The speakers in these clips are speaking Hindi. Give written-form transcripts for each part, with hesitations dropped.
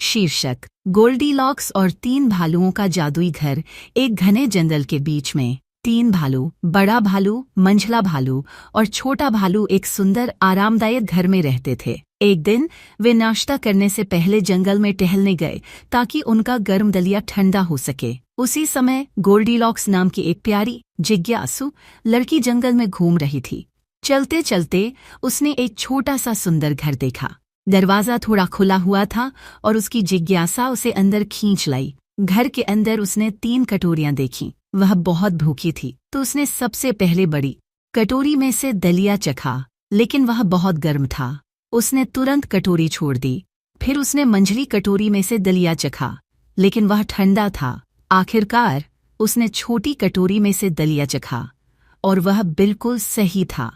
शीर्षक गोल्डीलॉक्स और तीन भालुओं का जादुई घर। एक घने जंगल के बीच में तीन भालू, बड़ा भालू, मंझला भालू और छोटा भालू एक सुंदर आरामदायक घर में रहते थे। एक दिन वे नाश्ता करने से पहले जंगल में टहलने गए ताकि उनका गर्म दलिया ठंडा हो सके। उसी समय गोल्डीलॉक्स नाम की एक प्यारी, जिज्ञासु लड़की जंगल में घूम रही थी। चलते चलते उसने एक छोटा सा सुंदर घर देखा। दरवाज़ा थोड़ा खुला हुआ था और उसकी जिज्ञासा उसे अंदर खींच लाई। घर के अंदर उसने तीन कटोरियां देखीं। वह बहुत भूखी थी तो उसने सबसे पहले बड़ी कटोरी में से दलिया चखा, लेकिन वह बहुत गर्म था। उसने तुरंत कटोरी छोड़ दी। फिर उसने मंझली कटोरी में से दलिया चखा, लेकिन वह ठंडा था। आखिरकार उसने छोटी कटोरी में से दलिया चखा और वह बिल्कुल सही था।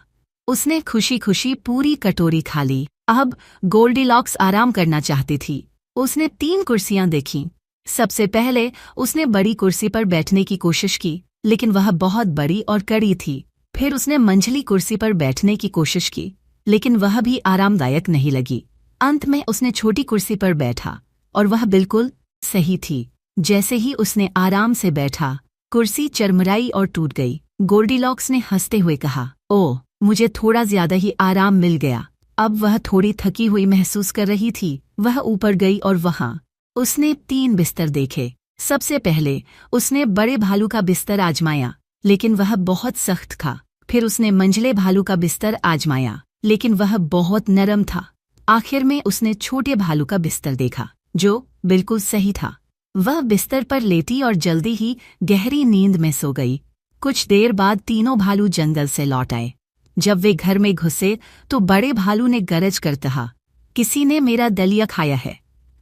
उसने खुशी खुशी पूरी कटोरी खा ली। अब गोल्डीलॉक्स आराम करना चाहती थी। उसने तीन कुर्सियां देखीं। सबसे पहले उसने बड़ी कुर्सी पर बैठने की कोशिश की, लेकिन वह बहुत बड़ी और कड़ी थी। फिर उसने मंझली कुर्सी पर बैठने की कोशिश की, लेकिन वह भी आरामदायक नहीं लगी। अंत में उसने छोटी कुर्सी पर बैठा और वह बिल्कुल सही थी। जैसे ही उसने आराम से बैठा, कुर्सी चरमराई और टूट गई। गोल्डीलॉक्स ने हंसते हुए कहा, ओह, मुझे थोड़ा ज्यादा ही आराम मिल गया। अब वह थोड़ी थकी हुई महसूस कर रही थी। वह ऊपर गई और वहां उसने तीन बिस्तर देखे। सबसे पहले उसने बड़े भालू का बिस्तर आजमाया, लेकिन वह बहुत सख्त था। फिर उसने मंझले भालू का बिस्तर आजमाया, लेकिन वह बहुत नरम था। आखिर में उसने छोटे भालू का बिस्तर देखा, जो बिल्कुल सही था। वह बिस्तर पर लेटी और जल्दी ही गहरी नींद में सो गई। कुछ देर बाद तीनों भालू जंगल से लौट आए। जब वे घर में घुसे तो बड़े भालू ने गरज कर कहा, किसी ने मेरा दलिया खाया है।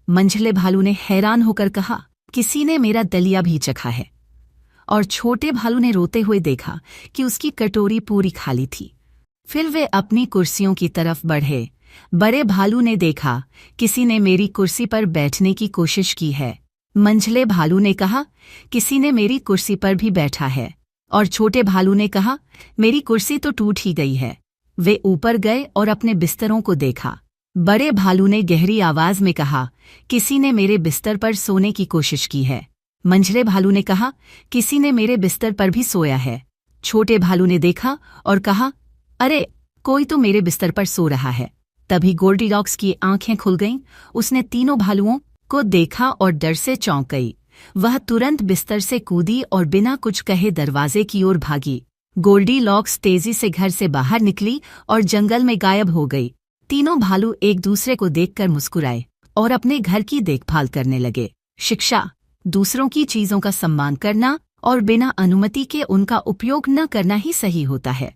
मंझले भालू ने हैरान होकर कहा, किसी ने मेरा दलिया भी चखा है। और छोटे भालू ने रोते हुए देखा कि उसकी कटोरी पूरी खाली थी। फिर वे अपनी कुर्सियों की तरफ बढ़े। बड़े भालू ने देखा, किसी ने मेरी कुर्सी पर बैठने की कोशिश की है। मंझले भालू ने कहा, किसी ने मेरी कुर्सी पर भी बैठा है। और छोटे भालू ने कहा, मेरी कुर्सी तो टूट ही गई है। वे ऊपर गए और अपने बिस्तरों को देखा। बड़े भालू ने गहरी आवाज में कहा, किसी ने मेरे बिस्तर पर सोने की कोशिश की है। मंझले भालू ने कहा, किसी ने मेरे बिस्तर पर भी सोया है। छोटे भालू ने देखा और कहा, अरे, कोई तो मेरे बिस्तर पर सो रहा है। तभी गोल्डीलॉक्स की आंखें खुल गईं। उसने तीनों भालुओं को देखा और डर से चौंक गई। वह तुरंत बिस्तर से कूदी और बिना कुछ कहे दरवाजे की ओर भागी। गोल्डीलॉक्स तेजी से घर से बाहर निकली और जंगल में गायब हो गई। तीनों भालू एक दूसरे को देखकर मुस्कुराए और अपने घर की देखभाल करने लगे। शिक्षा: दूसरों की चीजों का सम्मान करना और बिना अनुमति के उनका उपयोग न करना ही सही होता है।